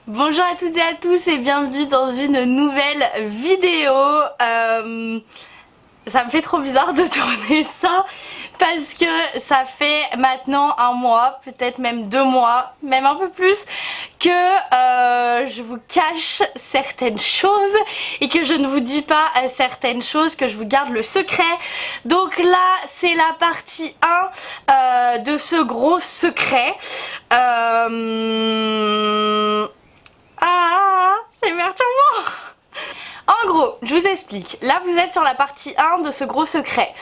Bonjour à toutes et à tous et bienvenue dans une nouvelle vidéo. Ça me fait trop bizarre de tourner ça parce que ça fait maintenant un mois, peut-être même 2 mois, même un peu plus, que je vous cache certaines choses et que je ne vous dis pas certaines choses, que je vous garde le secret. Donc là c'est la partie 1 de ce gros secret. C'est perturbant. En gros, je vous explique. Là, vous êtes sur la partie 1 de ce gros secret.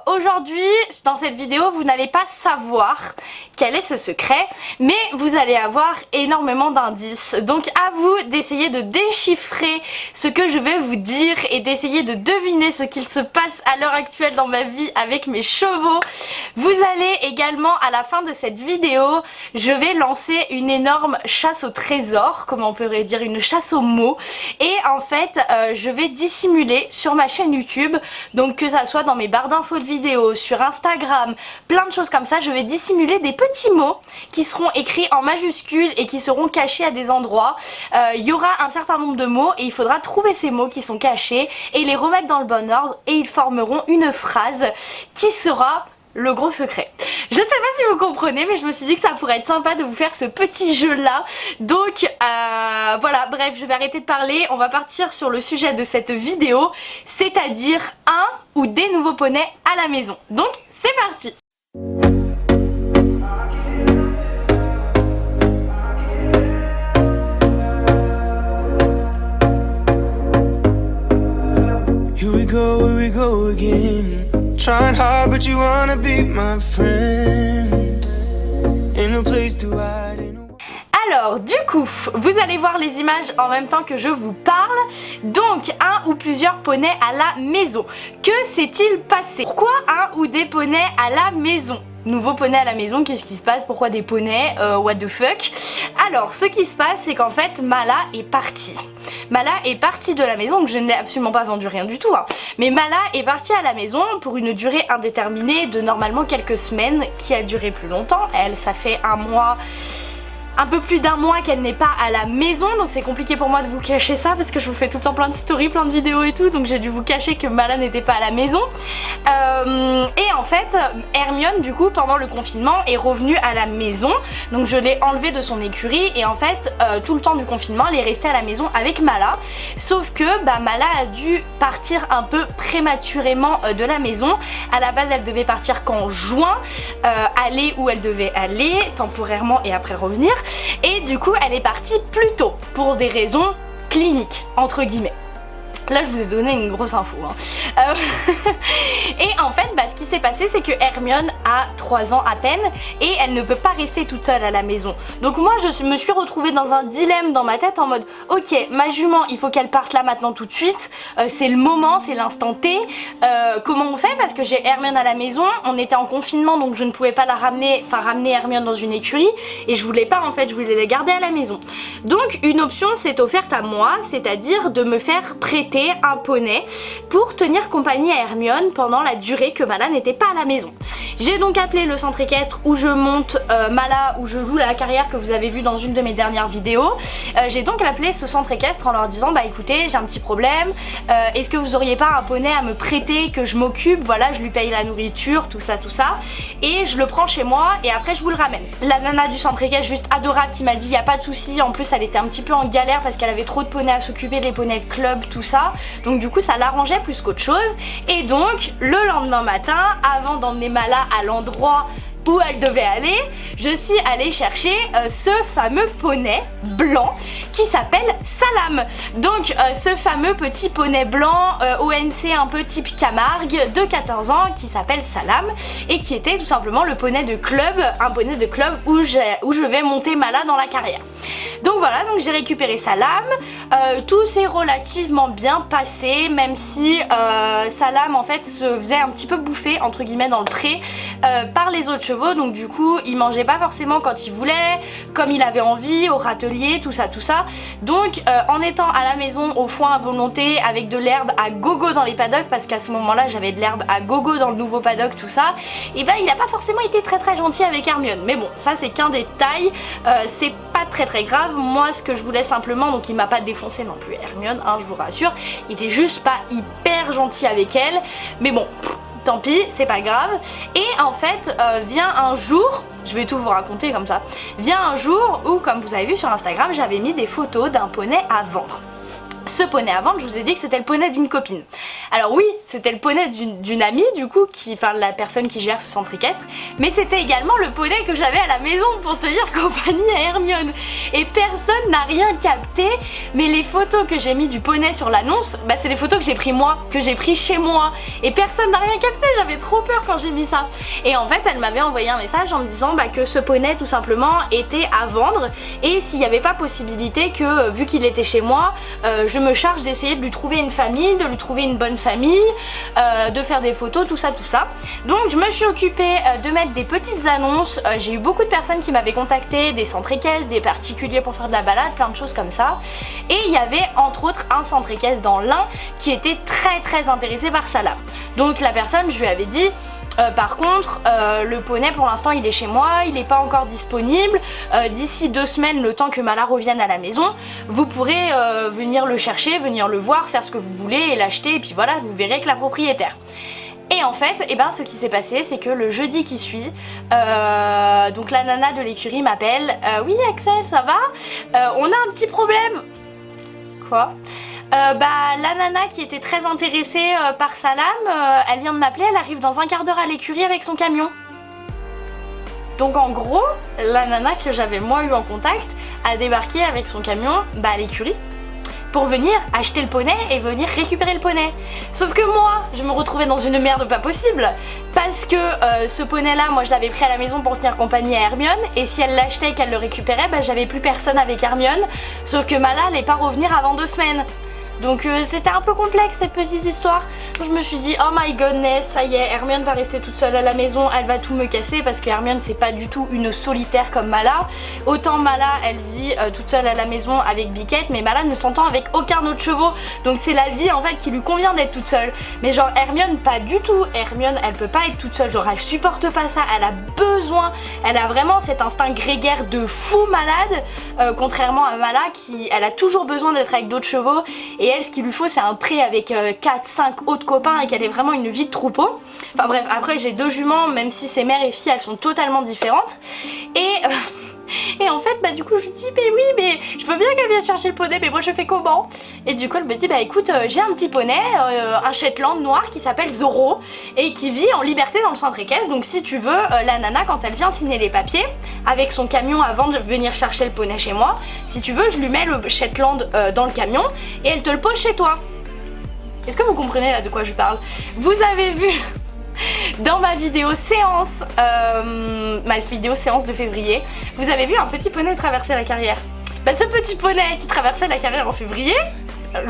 Aujourd'hui, dans cette vidéo, vous n'allez pas savoir quel est ce secret, mais vous allez avoir énormément d'indices. Donc à vous d'essayer de déchiffrer ce que je vais vous dire et d'essayer de deviner ce qu'il se passe à l'heure actuelle dans ma vie avec mes chevaux. Vous allez également, à la fin de cette vidéo, je vais lancer une énorme chasse au trésor, comme on pourrait dire une chasse aux mots. Et en fait, je vais dissimuler sur ma chaîne YouTube, donc que ça soit dans mes barres d'infos de vidéos, sur Instagram, plein de choses comme ça, je vais dissimuler des petits mots qui seront écrits en majuscules et qui seront cachés à des endroits. Il y aura un certain nombre de mots et il faudra trouver ces mots qui sont cachés et les remettre dans le bon ordre et ils formeront une phrase qui sera le gros secret. Je sais pas si vous comprenez, mais je me suis dit que ça pourrait être sympa de vous faire ce petit jeu là. Donc voilà, bref, je vais arrêter de parler. On va partir sur le sujet de cette vidéo, c'est-à-dire un ou des nouveaux poneys à la maison. Donc c'est parti. Here we go again. Trying hard but you wanna be my friend. Ain't no place to hide. Alors du coup, vous allez voir les images en même temps que je vous parle. Donc un ou plusieurs poneys à la maison. Que s'est-il passé? Pourquoi un ou des poneys à la maison? Nouveau poney à la maison, qu'est-ce qui se passe? Pourquoi des poneys? What the fuck? Alors ce qui se passe c'est qu'en fait Mala est partie. Mala est partie de la maison, donc je n'ai absolument pas vendu rien du tout hein. Mais Mala est partie à la maison pour une durée indéterminée de normalement quelques semaines, qui a duré plus longtemps. Elle, ça fait un mois, un peu plus d'1 mois qu'elle n'est pas à la maison, donc c'est compliqué pour moi de vous cacher ça parce que je vous fais tout le temps plein de stories, plein de vidéos et tout, donc j'ai dû vous cacher que Mala n'était pas à la maison. Et en fait Hermione du coup pendant le confinement est revenue à la maison, donc je l'ai enlevée de son écurie et en fait tout le temps du confinement elle est restée à la maison avec Mala, sauf que Mala a dû partir un peu prématurément de la maison. À la base elle devait partir qu'en juin, aller où elle devait aller temporairement et après revenir. Et du coup elle est partie plus tôt pour des raisons cliniques entre guillemets. Là je vous ai donné une grosse info hein. Et en fait ce qui s'est passé c'est que Hermione a 3 ans à peine et elle ne peut pas rester toute seule à la maison. Donc moi je me suis retrouvée dans un dilemme dans ma tête en mode ok, ma jument il faut qu'elle parte là maintenant tout de suite, c'est le moment, c'est l'instant T, comment on fait? Parce que j'ai Hermione à la maison, on était en confinement donc je ne pouvais pas la ramener, enfin ramener Hermione dans une écurie et je voulais pas en fait, je voulais la garder à la maison. Donc une option s'est offerte à moi, c'est-à-dire de me faire prêter un poney pour tenir compagnie à Hermione pendant la durée que Mala n'était pas à la maison. J'ai donc appelé le centre équestre où je monte Mala, où je loue la carrière que vous avez vu dans une de mes dernières vidéos. J'ai donc appelé ce centre équestre en leur disant bah écoutez j'ai un petit problème, est-ce que vous auriez pas un poney à me prêter que je m'occupe, voilà je lui paye la nourriture, tout ça et je le prends chez moi et après je vous le ramène. La nana du centre équestre juste adorable qui m'a dit y a pas de souci, en plus elle était un petit peu en galère parce qu'elle avait trop de poneys à s'occuper, les poneys de club tout ça. Donc du coup ça l'arrangeait plus qu'autre chose. Et donc le lendemain matin, avant d'emmener Mala à l'endroit où elle devait aller, je suis allée chercher ce fameux poney blanc qui s'appelle Salam. Donc ce fameux petit poney blanc ONC un peu type Camargue de 14 ans qui s'appelle Salam et qui était tout simplement le poney de club, un poney de club où je vais monter Mala dans la carrière. Donc voilà, donc j'ai récupéré Salam, tout s'est relativement bien passé, même si Salam en fait se faisait un petit peu bouffer entre guillemets dans le pré par les autres chevaux, donc du coup il mangeait pas forcément quand il voulait, comme il avait envie, au râtelier, tout ça. Donc en étant à la maison au foin à volonté avec de l'herbe à gogo dans les paddocks, parce qu'à ce moment là j'avais de l'herbe à gogo dans le nouveau paddock, tout ça, et ben il a pas forcément été très gentil avec Hermione, mais bon ça c'est qu'un détail, c'est pas très grave. Moi ce que je voulais simplement, donc il m'a pas défoncé non plus Hermione, hein, je vous rassure, il était juste pas hyper gentil avec elle, mais bon, tant pis, c'est pas grave. Et en fait vient un jour, je vais tout vous raconter comme ça, vient un jour où, comme vous avez vu sur Instagram, j'avais mis des photos d'un poney à vendre. Ce poney à vendre, je vous ai dit que c'était le poney d'une copine. Alors oui, c'était le poney d'une amie du coup, enfin la personne qui gère ce centre équestre, mais c'était également le poney que j'avais à la maison pour tenir compagnie à Hermione. Et personne n'a rien capté, mais les photos que j'ai mis du poney sur l'annonce, bah c'est les photos que j'ai pris moi, que j'ai pris chez moi. Et personne n'a rien capté, j'avais trop peur quand j'ai mis ça. Et en fait, elle m'avait envoyé un message en me disant bah, que ce poney tout simplement était à vendre, et s'il n'y avait pas possibilité que, vu qu'il était chez moi, je me charge d'essayer de lui trouver une famille, de lui trouver une bonne famille, de faire des photos, tout ça. Donc je me suis occupée de mettre des petites annonces, j'ai eu beaucoup de personnes qui m'avaient contacté, des centres équestres, des particuliers pour faire de la balade, plein de choses comme ça. Et il y avait entre autres un centre équestre dans l'Ain qui était très intéressé par ça là. Donc la personne, je lui avais dit par contre, le poney pour l'instant il est chez moi, il n'est pas encore disponible. D'ici 2 semaines, le temps que Mala revienne à la maison, vous pourrez venir le chercher, venir le voir, faire ce que vous voulez et l'acheter, et puis voilà, vous verrez que la propriétaire. Et en fait, ce qui s'est passé, c'est que le jeudi qui suit, donc la nana de l'écurie m'appelle. Oui Axel, ça va? On a un petit problème. Quoi? La nana qui était très intéressée par Salam, elle vient de m'appeler, elle arrive dans un quart d'heure à l'écurie avec son camion. Donc en gros, la nana que j'avais moi eu en contact a débarqué avec son camion à l'écurie pour venir acheter le poney et venir récupérer le poney. Sauf que moi, je me retrouvais dans une merde pas possible, parce que ce poney là, moi je l'avais pris à la maison pour tenir compagnie à Hermione, et si elle l'achetait et qu'elle le récupérait, j'avais plus personne avec Hermione, sauf que Mala allait pas revenir avant 2 semaines. Donc c'était un peu complexe cette petite histoire. Je me suis dit oh my godness, ça y est, Hermione va rester toute seule à la maison, elle va tout me casser, parce que Hermione c'est pas du tout une solitaire comme Mala. Autant Mala elle vit toute seule à la maison avec Biquette, mais Mala ne s'entend avec aucun autre chevaux. Donc c'est la vie en fait qui lui convient d'être toute seule. Mais genre Hermione pas du tout, Hermione elle peut pas être toute seule, genre elle supporte pas ça, elle a besoin, elle a vraiment cet instinct grégaire de fou malade, contrairement à Mala qui elle a toujours besoin d'être avec d'autres chevaux. Et elle, ce qu'il lui faut, c'est un pré avec 4-5 autres copains et qu'elle ait vraiment une vie de troupeau. Enfin bref, après j'ai 2 juments, même si c'est mère et fille, elles sont totalement différentes. Et en fait, du coup, je lui dis, mais oui, mais je veux bien qu'elle vienne chercher le poney, mais moi je fais comment? Et du coup, elle me dit, écoute, j'ai un petit poney, un Shetland noir qui s'appelle Zoro et qui vit en liberté dans le centre équestre. Donc si tu veux, la nana, quand elle vient signer les papiers, avec son camion avant de venir chercher le poney chez moi, si tu veux, je lui mets le Shetland dans le camion et elle te le pose chez toi. Est-ce que vous comprenez là de quoi je parle? Vous avez vu dans ma vidéo séance, de février, vous avez vu un petit poney traverser la carrière. Ce petit poney qui traversait la carrière en février,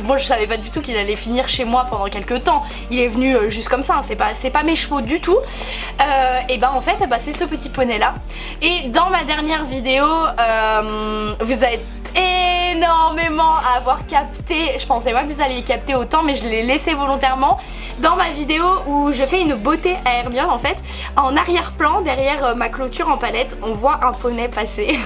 moi je savais pas du tout qu'il allait finir chez moi pendant quelques temps. Il est venu juste comme ça, hein, c'est pas mes chevaux du tout. En fait, c'est ce petit poney là. Et dans ma dernière vidéo, vous avez énormément à avoir capté, je pensais pas que vous alliez capter autant, mais je l'ai laissé volontairement. Dans ma vidéo où je fais une beauté à Hermione, en fait, en arrière-plan, derrière ma clôture en palette, on voit un poney passer.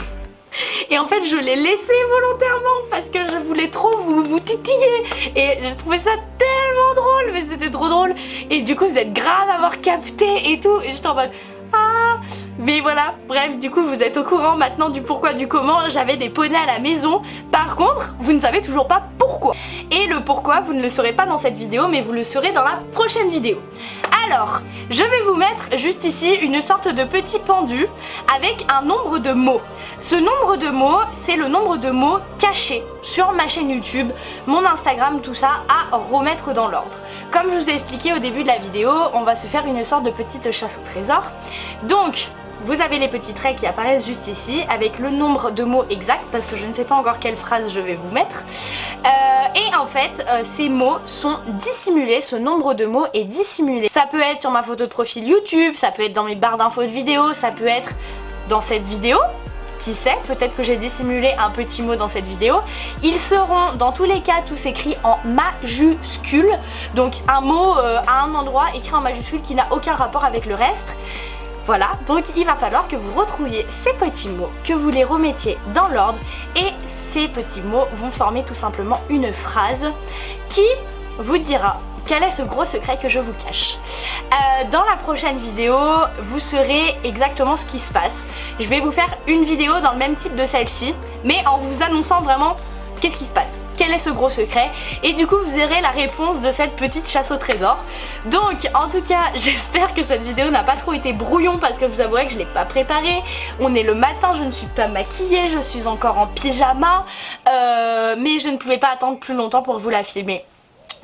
Et en fait je l'ai laissé volontairement parce que je voulais trop vous titiller. Et j'ai trouvé ça tellement drôle, mais c'était trop drôle. Et du coup vous êtes grave à avoir capté et tout. Et j'étais en mode ah. Mais voilà, bref, du coup vous êtes au courant maintenant du pourquoi du comment j'avais des poneys à la maison. Par contre, vous ne savez toujours pas pourquoi. Et le pourquoi, vous ne le saurez pas dans cette vidéo, mais vous le saurez dans la prochaine vidéo. Alors, je vais vous mettre juste ici une sorte de petit pendu avec un nombre de mots. Ce nombre de mots, c'est le nombre de mots cachés sur ma chaîne YouTube, mon Instagram, tout ça, à remettre dans l'ordre. Comme je vous ai expliqué au début de la vidéo, on va se faire une sorte de petite chasse au trésor. Donc, vous avez les petits traits qui apparaissent juste ici avec le nombre de mots exact, parce que je ne sais pas encore quelle phrase je vais vous mettre. Et en fait, ces mots sont dissimulés, ce nombre de mots est dissimulé. Ça peut être sur ma photo de profil YouTube, ça peut être dans mes barres d'infos de vidéo, ça peut être dans cette vidéo. Qui sait, peut-être que j'ai dissimulé un petit mot dans cette vidéo. Ils seront dans tous les cas tous écrits en majuscules. Donc un mot à un endroit écrit en majuscule qui n'a aucun rapport avec le reste. Voilà, donc il va falloir que vous retrouviez ces petits mots, que vous les remettiez dans l'ordre et ces petits mots vont former tout simplement une phrase qui vous dira quel est ce gros secret que je vous cache. Dans la prochaine vidéo, vous saurez exactement ce qui se passe. Je vais vous faire une vidéo dans le même type de celle-ci, mais en vous annonçant vraiment qu'est-ce qui se passe, quel est ce gros secret, et du coup vous aurez la réponse de cette petite chasse au trésor. Donc en tout cas j'espère que cette vidéo n'a pas trop été brouillon parce que vous avouerez que je l'ai pas préparée. On est le matin, je ne suis pas maquillée, je suis encore en pyjama, mais je ne pouvais pas attendre plus longtemps pour vous la filmer.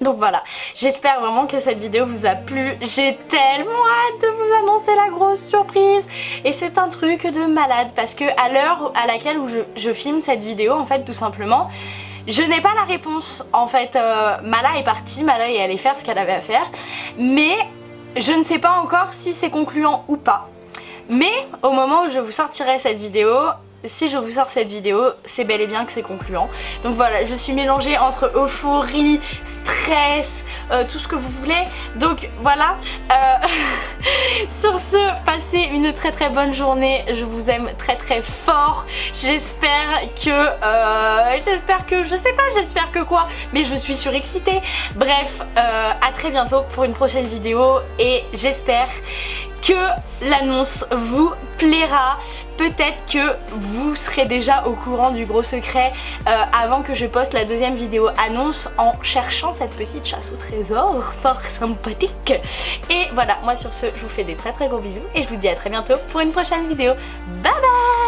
Donc voilà, j'espère vraiment que cette vidéo vous a plu, j'ai tellement hâte de vous annoncer la grosse surprise et c'est un truc de malade parce que à l'heure à laquelle où je filme cette vidéo en fait tout simplement, je n'ai pas la réponse en fait. Mala est partie, Mala est allée faire ce qu'elle avait à faire, mais je ne sais pas encore si c'est concluant ou pas. Mais au moment où je vous sortirai cette vidéo, si je vous sors cette vidéo, c'est bel et bien que c'est concluant. Donc voilà, je suis mélangée entre euphorie, stress, tout ce que vous voulez. Donc voilà, sur ce, passez une très très bonne journée. Je vous aime très très fort. J'espère que, je sais pas, j'espère que quoi, mais je suis surexcitée. Bref, à très bientôt pour une prochaine vidéo et j'espère que l'annonce vous plaira. Peut-être que vous serez déjà au courant du gros secret avant que je poste la deuxième vidéo annonce en cherchant cette petite chasse au trésor fort sympathique. Et voilà, moi sur ce, je vous fais des très très gros bisous et je vous dis à très bientôt pour une prochaine vidéo. Bye bye.